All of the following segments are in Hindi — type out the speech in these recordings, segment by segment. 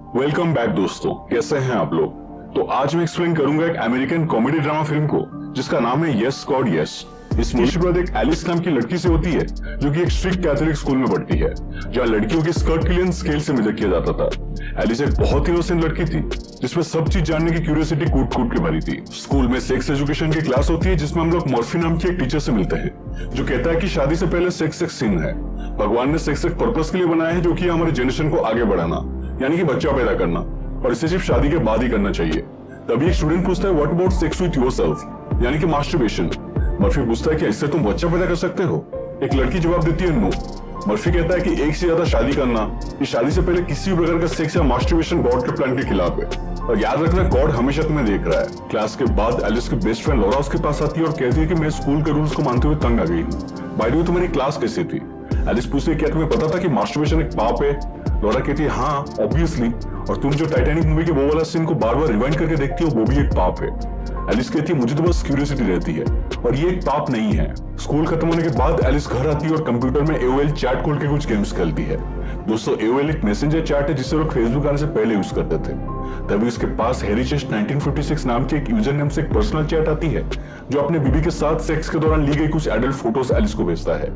वेलकम बैक दोस्तों, कैसे हैं आप लोग। तो आज मैं एक्सप्लेन करूंगा एक अमेरिकन कॉमेडी ड्रामा फिल्म को जिसका नाम है यस गॉड यस। इस मूवी की शुरुआत एक एलिस नाम की लड़की से होती है जो कि एक स्ट्रिक्ट कैथोलिक स्कूल में पढ़ती है जहाँ लड़कियों की स्कर्ट के लिए स्केल से मेजर किया जाता था। एलिस एक बहुत इनोसेंट लड़की थी जिसमें सब चीज जानने की क्यूरियोसिटी कूट कूट के भरी थी। स्कूल में सेक्स एजुकेशन की क्लास होती है जिसमें हम लोग मॉर्फी नाम की एक टीचर से मिलते हैं जो कहता है कि शादी से पहले सेक्स एक सिन है। भगवान ने सेक्स एक पर्पस के लिए बनाया है जो कि हमारे जनरेशन को आगे बढ़ाना, यानी कि बच्चा पैदा करना, और इसे सिर्फ शादी के बाद ही करना चाहिए। तभी एक स्टूडेंट पूछता है what about sex with yourself, यानी कि मास्टरबेशन। मर्फी पूछता है कि इससे तुम बच्चा पैदा कर सकते हो। एक लड़की जवाब देती है नो। मर्फी कहता है कि एक से ज्यादा शादी करना, ये शादी से पहले किसी भी प्रकार का सेक्स या मास्टरबेशन गॉड के प्लान के खिलाफ है, और याद रखना गॉड हमेशा तुम्हें देख रहा है। क्लास के बाद एलिस की बेस्ट फ्रेंड लॉरा उसके पास आती है और कहती है कि मैं स्कूल के रूल्स को मानते हुए तंग आ गई हूँ। बाय द वे तुम्हारी क्लास कैसी थी। एलिस पूछती है क्या तुम्हें पता था कि मास्टरबेशन एक पाप है। लॉरा कहती है हाँ ऑब्वियसली, और तुम जो टाइटैनिक मूवी के वो वाला सीन को बार बार रिवाइंड करके देखती हो वो भी एक पाप है। एलिस कहती है मुझे तो बस क्यूरियोसिटी रहती है और ये एक पाप नहीं है। स्कूल खत्म होने के बाद एलिस घर आती है और कंप्यूटर में AOL चैट खोल के कुछ गेम्स खेलती है। दोस्तों AOL एक मैसेंजर चैट है जिसे लोग फेसबुक आने से पहले यूज करते थे। तभी उसके पास हैरी चेस्ट 1956 नाम के एक यूजर नेम से एक पर्सनल चैट आती है जो अपने बीबी के साथ सेक्स के दौरान ली गई कुछ एडल्ट फोटोज एलिस को भेजता है।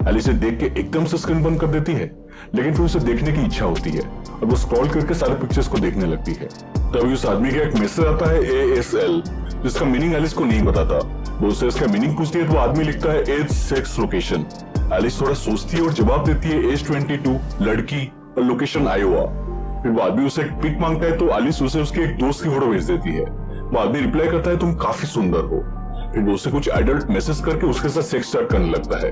एलिस इसे देख के एकदम से स्क्रीन बंद कर देती है, लेकिन फिर उसे देखने की इच्छा होती है और वो स्क्रॉल करके सारे पिक्चर्स को देखने लगती है। तभी उस आदमी का एक मैसेज आता है ASL, जिसका मीनिंग एलिस को नहीं पता था। वो उससे इसका मीनिंग पूछती है तो वो आदमी लिखता है एज सेक्स लोकेशन। एलिस थोड़ा सोचती है और जवाब देती है एज 22, लड़की और लोकेशन आयोवा। फिर वो आदमी उसे एक पिक मांगता है तो एलिस उसे उसके एक दोस्त की फोटो भेज देती है। वो आदमी रिप्लाई करता है तुम काफी सुंदर हो। फिर वो उसे कुछ एडल्ट मैसेज करके उसके साथ सेक्स स्टार्ट करने लगता है।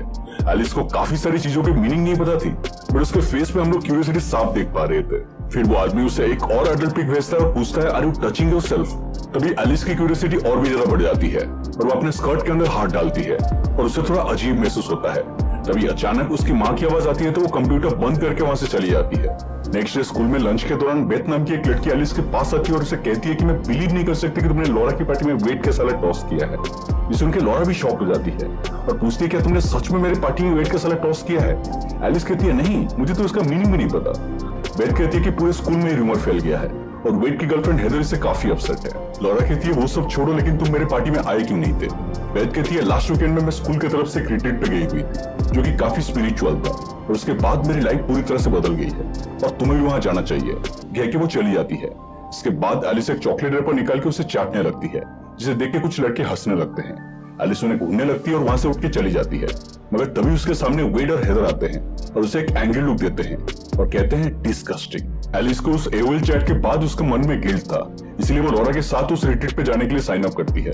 एलिस को काफी सारी चीजों की मीनिंग नहीं पता थी, बट उसके फेस पे हम लोग क्यूरियोसिटी साफ देख पा रहे थे। फिर वो आदमी उसे एक और एडल्ट पिक भेजता है और पूछता है आर यू टचिंग योरसेल्फ। तभी एलिस की क्यूरियोसिटी और भी ज्यादा बढ़ जाती है और वो अपने स्कर्ट के अंदर हाथ डालती है और उसे थोड़ा अजीब महसूस होता है। तभी अचानक उसकी माँ की आवाज आती है तो वो कंप्यूटर बंद करके वहां से चली जाती है। नेक्स्ट डे स्कूल में लंच के दौरान बेथ नाम की एक लड़की एलिस के पास आती है और उसे कहती है कि मैं बिलीव नहीं कर सकती कि तुमने लॉरा की पार्टी में वेट का सैलेड टॉस किया है। ये सुन के लॉरा भी शॉक हो जाती है और पूछती है क्या तुमने सच में मेरे पार्टी में वेट का सैलेड टॉस किया है। एलिस कहती है नहीं, मुझे तो इसका मीनिंग भी नहीं पता। बेथ कहती है कि पूरे स्कूल में रूमर फैल गया है और वेट की गर्लफ्रेंड हेदर इससे काफी अपसेट है। लॉरा कहती है वो सब छोड़ो, लेकिन तुम मेरे पार्टी में आए क्यों नहीं थे। बेथ कहती है लास्ट वीकेंड में मैं स्कूल की तरफ से रिट्रीट पे गई हुई थी जो कि काफी स्पिरिचुअल था और उसके बाद मेरी लाइफ पूरी तरह से बदल गई है और तुम्हें भी वहां जाना चाहिए। कह के वो चली जाती है। इसके बाद एलिस एक चॉकलेट रैपर निकाल के उसे चाटने लगती है जिसे देख के कुछ लड़के हंसने लगते हैं। एलिस उन्हें घूरने लगती है और वहां से उठ के चली जाती है, मगर तभी उसके सामने वेड और हेदर आते हैं और उसे एक एंग्री लुक देते हैं और कहते हैं डिस्गस्टिंग। एलिस को उस AOL चैट के बाद उसके मन में गिल्ट था, इसलिए वो लॉरा के साथ उस रिट्रीट पे जाने के लिए साइन अप करती है।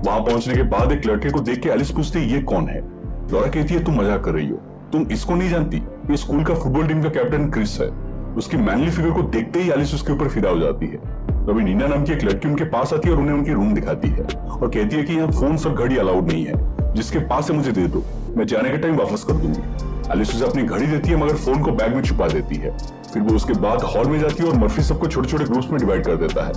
वहां पहुंचने के बाद एक लड़के को देख के एलिस पूछती है ये कौन है। लॉरा कहती है तुम मजाक कर रही हो, तुम इसको नहीं जानती, ये स्कूल का फुटबॉल टीम का कैप्टन क्रिस है। उसकी मैनली फिगर को देखते ही एलिस उसके ऊपर फिदा हो जाती है। तभी नीना नाम की एक लड़की उनके पास आती है और उन्हें उनकी रूम दिखाती है और कहती है कि यहाँ फोन और घड़ी अलाउड नहीं है, जिसके पास है मुझे दे दो, मैं जाने के टाइम वापस कर दूंगी। एलिस उसे अपनी घड़ी देती है मगर फोन को बैग में छुपा देती है। फिर वो उसके बाद हॉल में जाती है और मर्फी सबको छोटे छोटे ग्रुप्स में डिवाइड कर देता है।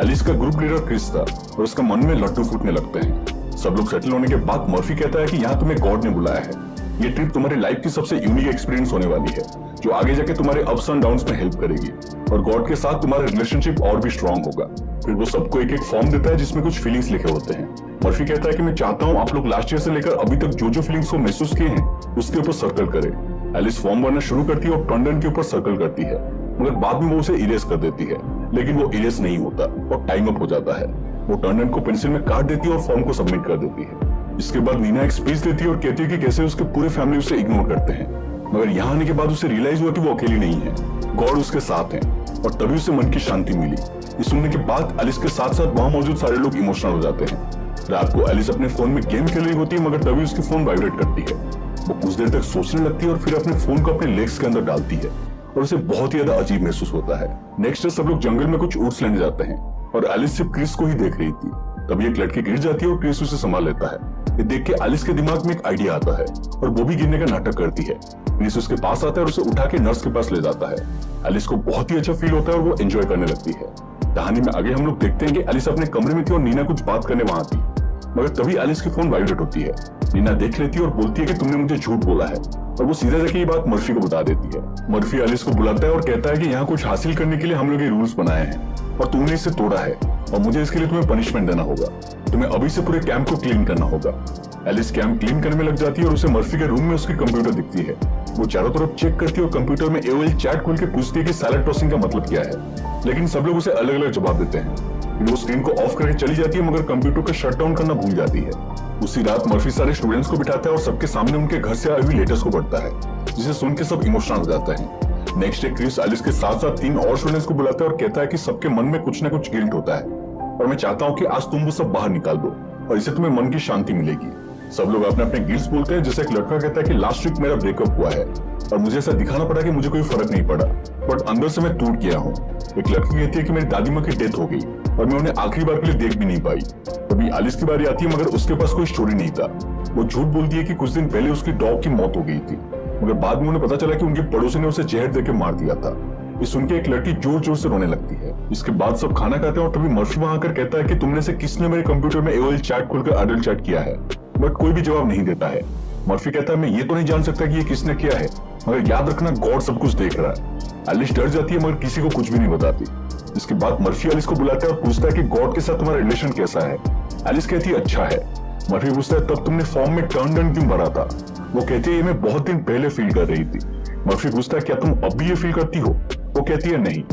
एलिस का ग्रुप लीडर क्रिस था और उसका मन में लड्डू फूटने लगते हैं। सब लोग सेटल होने के बाद मर्फी कहता है कि यहाँ तुम्हें गॉड ने बुलाया है, ये ट्रिप तुम्हारी लाइफ की सबसे यूनिक एक्सपीरियंस होने वाली है जो आगे जाके तुम्हारे अप्स एंड डाउन्स में हेल्प करेगी और गॉड के साथ तुम्हारा रिलेशनशिप और भी स्ट्रांग होगा। फिर वो सबको एक एक फॉर्म देता है जिसमें कुछ फीलिंग्स लिखे होते हैं। मर्फी कहता है कि मैं चाहता हूँ आप लोग लास्ट ईयर से लेकर अभी तक जो जो फीलिंग्स को महसूस किए हैं उसके ऊपर सर्कल करें। एलिस फॉर्म भरना शुरू करती है और टंडन के ऊपर सर्कल करती है, मगर बाद में वो उसे इरेज कर देती है, लेकिन वो इरेज नहीं होता और टाइम अप हो जाता है। वो टंडन को पेंसिल में काट देती है और फॉर्म को सबमिट कर देती है। इसके बाद नीना एक स्पीच देती है और कहती है कि कैसे उसके पूरे फैमिली उसे इग्नोर करते हैं, मगर यहाँ आने के बाद उसे रियलाइज हुआ कि वो अकेली नहीं है, गॉड उसके साथ है और तभी उसे मन की शांति मिली। ये सुनने के बाद एलिस के साथ साथ वहां मौजूद सारे लोग इमोशनल हो जाते हैं। रात को एलिस अपने फोन में गेम खेल रही होती है मगर तभी उसकी फोन वाइब्रेट करती है। वो कुछ देर तक सोचने लगती है और फिर अपने फोन को अपने लेग्स के अंदर डालती है और उसे बहुत ही ज्यादा अजीब महसूस होता है। नेक्स्ट डे सब लोग जंगल में कुछ ओट्स लेने जाते हैं और एलिस सिर्फ क्रिस को ही देख रही थी। तभी एक लड़की गिर जाती है और क्रिस उसे संभाल लेता है। ये देख के एलिस के दिमाग में एक आइडिया आता है और वो भी गिरने का नाटक करती है। क्रिस उसके पास आता है और उसे उठा के नर्स के पास ले जाता है। एलिस को बहुत ही अच्छा फील होता है और वो एंजॉय करने लगती है। कहानी में आगे हम लोग देखते हैं कि एलिस अपने कमरे में थी और नीना कुछ बात करने वहां थी, मगर तभी एलिस की फोन वाइब्रेट होती है नीना देख लेती है और बोलती है कि तुमने मुझे झूठ बोला है, और वो सीधा जाके ये बात मर्फी को बता देती है। मर्फी एलिस को बुलाता है और कहता है कि यहाँ कुछ हासिल करने के लिए हम लोग ये रूल्स बनाए हैं और तुमने इसे तोड़ा है और मुझे इसके लिए तुम्हें पनिशमेंट देना होगा। तुम्हें अभी से पूरे कैंप को क्लीन करना होगा। एलिस कैंप क्लीन करने में लग जाती है और उसे मर्फी के रूम में उसकी कंप्यूटर दिखती है। वो चारों तरफ चेक करती है और कंप्यूटर में AOL चैट खोल के पूछती है कि सैलेड टॉसिंग का मतलब क्या है, लेकिन सब लोग उसे अलग अलग जवाब देते हैं। वो स्क्रीन को ऑफ करके चली जाती है मगर कंप्यूटर को शट डाउन करना भूल जाती है। उसी रात मर्फी सारे स्टूडेंट्स को बिठाता है और सबके सामने उनके घर से आई हुई लेटर्स को पढ़ता है, जिसे सुन के सब इमोशनल हो जाता है। नेक्स्ट डे क्रिस एलिस के साथ साथ 3 और स्टूडेंट्स को बुलाता है और कहता है कि सबके मन में कुछ ना कुछ गिल्ट होता है और मैं चाहता हूँ कि आज तुम वो सब बाहर निकाल दो और इससे तुम्हें मन की शांति मिलेगी। सब लोग अपने अपने गिल्ट्स बोलते हैं, जैसे एक लड़का कहता है कि लास्ट वीक मेरा ब्रेकअप हुआ है और मुझे ऐसा दिखाना पड़ा कि मुझे कोई फर्क नहीं पड़ा, बट अंदर से मैं टूट गया हूँ। एक लड़की कहती है कि मेरी दादी माँ की डेथ हो गई और मैं उन्हें आखिरी बार के लिए देख भी नहीं पाई। तभी एलिस की बारी आती है मगर उसके पास कोई स्टोरी नहीं था। वो झूठ बोलती है कि कुछ दिन पहले उसकी डॉग की मौत हो गई थी, मगर बाद में उन्हें पता चला कि उनके पड़ोसी ने उसे जहर देकर मार दिया था। ये सुन के एक लड़की जोर जोर से रोने लगती है। इसके बाद सब खाना खाते हैं और तभी मर्फी वहां आकर कहता है कि तुमने से किसने मेरे कंप्यूटर में AOL चैट खोलकर अडल्ट चैट किया है, बट कोई भी जवाब नहीं देता है। मर्फी कहता है मैं ये तो नहीं जान सकता कि ये किसने किया है, मगर याद रखना गॉड सब कुछ देख रहा है। एलिस डर जाती है मगर किसी को कुछ भी नहीं बताती। इसके बाद मर्फी एलिस को बुलाता है और पूछता है कि गॉड के साथ तुम्हारा रिलेशन कैसा है। एलिस कहती है अच्छा है। मर्फी पूछता है तब तुमने फॉर्म में टर्न डन क्यों भरा था। वो कहती है ये मैं बहुत दिन पहले फील कर रही थी। मर्फी पूछता है क्या तुम अब भी ये फील करती हो। वो कहती है नहीं।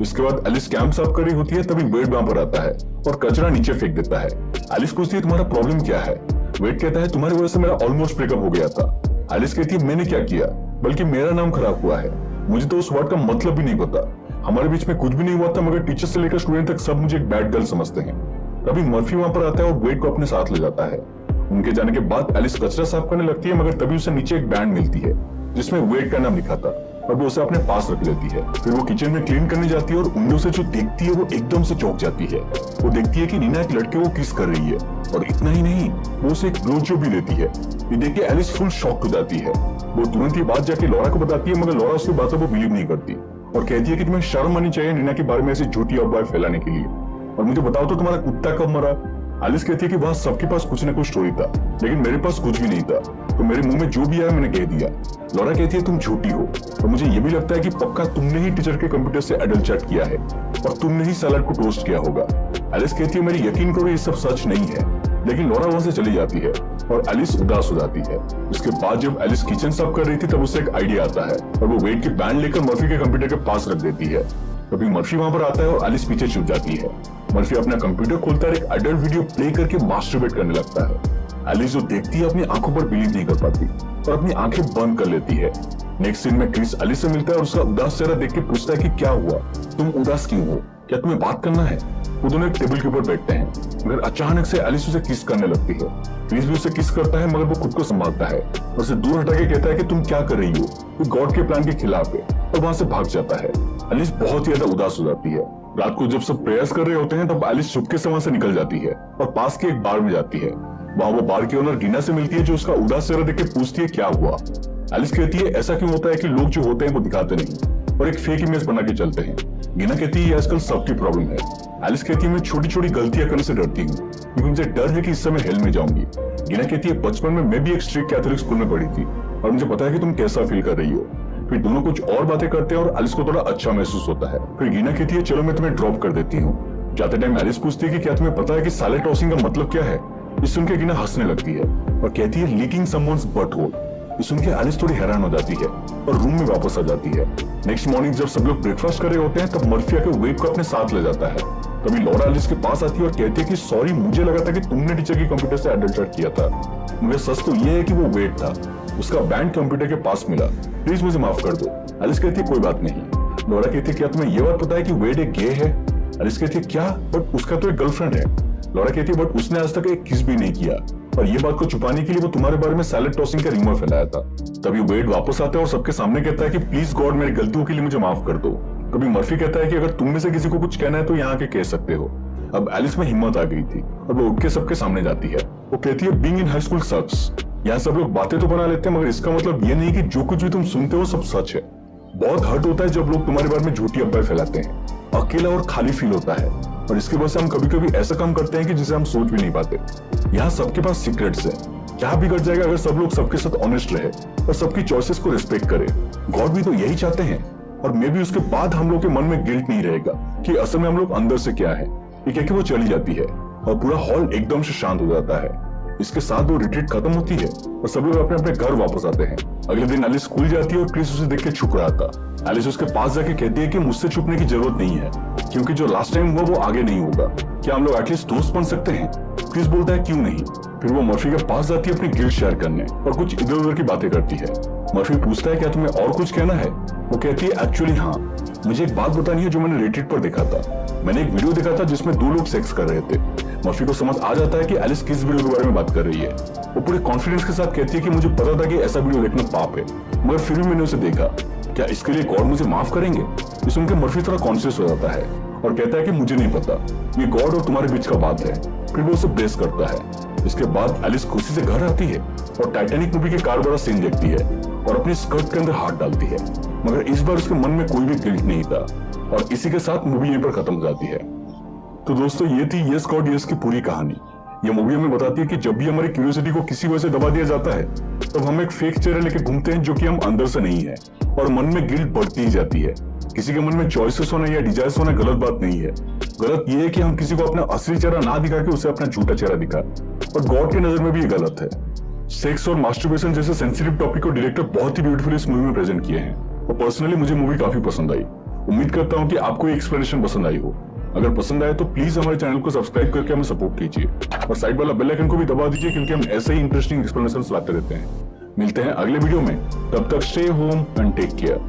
इसके बाद एलिस कैंप साफ कर रही होती है, तभी वेड वहां पर आता है और कचरा नीचे फेंक देता है। एलिस पूछती है तुम्हारा प्रॉब्लम क्या है। वेड कहता है तुम्हारी वजह से मेरा ऑलमोस्ट ब्रेकअप हो गया था। एलिस कहती है मैंने क्या किया, बल्कि मेरा नाम खराब हुआ है। मुझे तो उस वर्ड का मतलब भी नहीं पता। हमारे बीच में कुछ भी नहीं हुआ था, मगर टीचर से लेकर स्टूडेंट तक सब मुझे एक बैड गर्ल समझते हैं। तभी मर्फी वहां पर आता है और वेड को अपने साथ ले जाता है। उनके जाने के बाद एलिस कचरा साफ करने लगती है, मगर तभी उसे नीचे एक बैंड मिलती है जिसमें वेड का नाम लिखा था और वो उसे अपने पास रख लेती है। फिर वो किचन में क्लीन करने जाती है और उनमें से जो देखती है वो एकदम से चौंक जाती है। वो देखती है कि नीना एक लड़के को किस कर रही है और इतना ही नहीं, वो उसे एक ब्लो जॉब भी देती है। ये देख के एलिस फुल शॉक हो जाती है। वो तुरंत ये बात जाके लॉरा को बताती है, मगर लॉरा उसकी बातों को बिलीव नहीं करती और कहती है कि तुम्हें शर्म आनी चाहिए नीना के बारे में ऐसी झूठी अफवाह फैलाने के लिए। और मुझे बताओ तो तुम्हारा कुत्ता कब मरा। एलिस कहती है कि वहां सबके पास कुछ न कुछ स्टोरी था, लेकिन मेरे पास कुछ भी नहीं था, तो मेरे मुंह में जो भी आया मैंने कह दिया। लॉरा कहती है तुम झूठी हो और मुझे ये भी लगता है कि पक्का तुमने ही टीचर के कंप्यूटर से एडल्ट चैट किया है और तुमने ही सैलेड को टोस्ट किया होगा। एलिस कहती है मेरी यकीन करो ये सब सच नहीं है, लेकिन लॉरा वहां से चली जाती है और एलिस उदास हो जाती है। इसके बाद जब एलिस किचन साफ कर रही थी तब उसे एक आइडिया आता है और वो वेड की बैंड लेकर मर्फी के कंप्यूटर के पास रख देती है। तभी मर्फी वहां पर आता है और एलिस पीछे छुप जाती है। मर्फी अपना कंप्यूटर खोलता है, एक अडल्ट वीडियो प्ले करके मास्टरबेट करने लगता है। एलिस जो देखती है अपनी आंखों पर बिलीव नहीं कर पाती और अपनी आंखें बंद कर लेती है। नेक्स्ट सीन में क्रिस एलिस से मिलता है और उसका उदास चेहरा देख के पूछता है कि क्या हुआ, तुम उदास क्यों हो, क्या तुम्हें बात करना है। वो दोनों एक टेबल के ऊपर बैठते हैं, मगर अचानक से एलिस उसे किस करने लगती है। क्रिस भी उसे किस करता है, मगर वो खुद को संभालता है और उसे दूर हटा के कहता है कि तुम क्या कर रही हो, वो गॉड के प्लान के खिलाफ है, और वहां से भाग जाता है। एलिस बहुत ही ज्यादा उदास हो जाती है। रात को जब सब प्रेयर्स कर रहे होते हैं तब एलिस चुपके से वहां से निकल जाती है और पास के एक बार में जाती है। वहां वो बार की ओनर गिना से मिलती है, जो उसका उदास चेहरा देख के पूछती है क्या हुआ। एलिस कहती है ऐसा क्यों होता है कि लोग जो होते हैं वो दिखाते नहीं और एक फेक इमेज बना के चलते हैं। गिना कहती है ये आजकल सबकी प्रॉब्लम है। एलिस कहती है मैं छोटी छोटी गलतियां करने से डरती हूँ क्योंकि मुझे डर है कि इस समय हेल में जाऊंगी। गिना कहती है बचपन में मैं भी एक स्ट्रिक्ट कैथोलिक स्कूल में पढ़ी थी और मुझे पता है कि तुम कैसा फील कर रही हो। फिर दोनों कुछ और बातें करते हैं और एलिस को थोड़ा अच्छा महसूस होता है। फिर गिना कहती है चलो मैं तुम्हें ड्रॉप कर देती हूँ। जाते टाइम एलिस पूछती है कि क्या तुम्हें पता है कि सैलेड टॉसिंग का मतलब क्या है। इस सुन के गिना हंसने लगती है और कहती है लीकिंग समवन्स बट होल। इस सुन के एलिस थोड़ी हैरान हो जाती है और रूम में वापस आ जाती है। नेक्स्ट मॉर्निंग जब सब लोग ब्रेकफास्ट कर रहे होते हैं तब मर्फी आके वेड को अपने साथ ले जाता है। तभी लॉरा एलिस के पास आती है और कहती है कि सॉरी मुझे लगा था कि तुमने टीचर की कंप्यूटर से एडल्ट चैट किया था, मगर सच तो ये है कि वो वेड था। उसका बैंड कंप्यूटर के पास मिला, प्लीज मुझे माफ कर दो। एलिस कहती है कोई बात नहीं। लॉरा कहती है क्या तुम्हें ये बात पता है कि वेड एक गे है। एलिस कहती है क्या, बट उसका तो एक गर्लफ्रेंड है। लॉरा कहती है बट उसने आज तक एक किस भी नहीं किया और ये बात को छुपाने के लिए वो तुम्हारे बारे में सैलेड टॉसिंग का रिमर फैलाया था। तभी वेड वापस आता है और सबके सामने कहता है कि प्लीज गॉड मेरी गलतियों के लिए मुझे माफ कर दो। तभी मर्फी कहता है कि अगर तुम में से किसी को कुछ कहना है तो यहाँ के कह सकते हो। अब एलिस में हिम्मत आ गई थी और वो उठ के सबके सामने जाती है। वो कहती है बीइंग इन हाई स्कूल सक्स। यहाँ सब लोग बातें तो बना लेते हैं मगर इसका मतलब ये नहीं कि जो कुछ भी तुम सुनते हो सब सच है। बहुत हर्ट होता है जब लोग तुम्हारे बारे में झूठी अफवाहें फैलाते हैं। अकेला और खाली फील होता है और इसकी वजह से हम कभी कभी ऐसा काम करते हैं कि जिसे हम सोच भी नहीं पाते। यहाँ सबके पास सीक्रेट्स हैं क्या बिगड़ जाएगा अगर सब लोग सबके साथ ऑनेस्ट रहे और सबकी चॉइसेस को रिस्पेक्ट करे। गॉड भी तो यही चाहते हैं, और मे भी उसके बाद हम लोग के मन में गिल्ट नहीं रहेगा कि असल में हम लोग अंदर से क्या है। ये कह के वो चली जाती है और पूरा हॉल एकदम से शांत हो जाता है। इसके साथ वो रिट्रीट खत्म होती है और सब लोग अपने अपने घर वापस आते हैं। अगले दिन एलिस स्कूल जाती है और क्रिस उसे देख के छुप रहा था। एलिस उसके पास जाके कहती है कि मुझसे छुपने की जरूरत नहीं है, क्योंकि जो लास्ट टाइम हुआ वो आगे नहीं होगा। क्या हम लोग एटलीस्ट दोस्त बन सकते हैं? क्रिस बोलता है क्यों नहीं। फिर वो मर्फी के पास जाती है अपनी गिल्ट शेयर करने और कुछ इधर उधर की बातें करती है। मर्फी पूछता है क्या तुम्हें और कुछ कहना है? वो कहती है एक्चुअली हाँ, मुझे एक बात बतानी है जो मैंने रेडिट पर देखा था। मैंने एक वीडियो देखा था जिसमें दो लोग सेक्स कर रहे थे। मर्फी को समझ आ जाता है कि एलिस किस वीडियो के बारे में बात कर रही है। वो पूरे कॉन्फिडेंस के साथ कहती है कि मुझे पता था कि ऐसा वीडियो देखना पाप है, मगर फिर भी मैंने उसे देखा। क्या इसके लिए गॉड मुझे माफ करेंगे? ये सुनकर मर्फी थोड़ा कॉन्शियस हो जाता है और कहता है कि मुझे नहीं पता, ये गॉड और तुम्हारे बीच का बात है। फिर वो उसे ब्लेस करता है। इसके बाद एलिस खुशी से घर आती है और टाइटैनिक मूवी के कार वाला सीन देखती है और अपनी स्कर्ट के अंदर हाथ डालती है, मगर इस बार उसके मन में कोई भी गिल्ट नहीं था। और इसी के साथ मूवी यहीं पर खत्म हो जाती है। तो दोस्तों, ये थी यस गॉड यस की पूरी कहानी। ये मूवी हमें बताती है कि जब भी हमारी क्यूरियोसिटी को किसी वजह से दबा दिया जाता है, तब हम एक फेक चेहरा लेके घूमते हैं जो कि हम अंदर से नहीं है, और मन में गिल्ट बढ़ती ही जाती है। किसी के मन में चॉइसेस होना या डिजायर्स होना गलत बात नहीं है। गलत ये है कि हम किसी को अपना असली चेहरा ना दिखा के उसे अपना झूठा चेहरा दिखा, और गॉड की नजर में भी ये गलत है। सेक्स और मास्टरबेशन जैसे सेंसिटिव टॉपिक को डायरेक्टर बहुत ही ब्यूटीफुली इस मूवी में प्रेजेंट किए हैं, और पर्सनली मुझे मूवी काफी पसंद आई। उम्मीद करता हूँ कि आपको ये एक्सप्लेनेशन पसंद आई हो। अगर पसंद आए तो प्लीज हमारे चैनल को सब्सक्राइब करके हमें सपोर्ट कीजिए, और साइड वाला बेल आइकन को भी दबा दीजिए, क्योंकि हम ऐसे ही इंटरेस्टिंग एक्सप्लेनेशन लाते रहते हैं। मिलते हैं अगले वीडियो में, तब तक stay home and take care.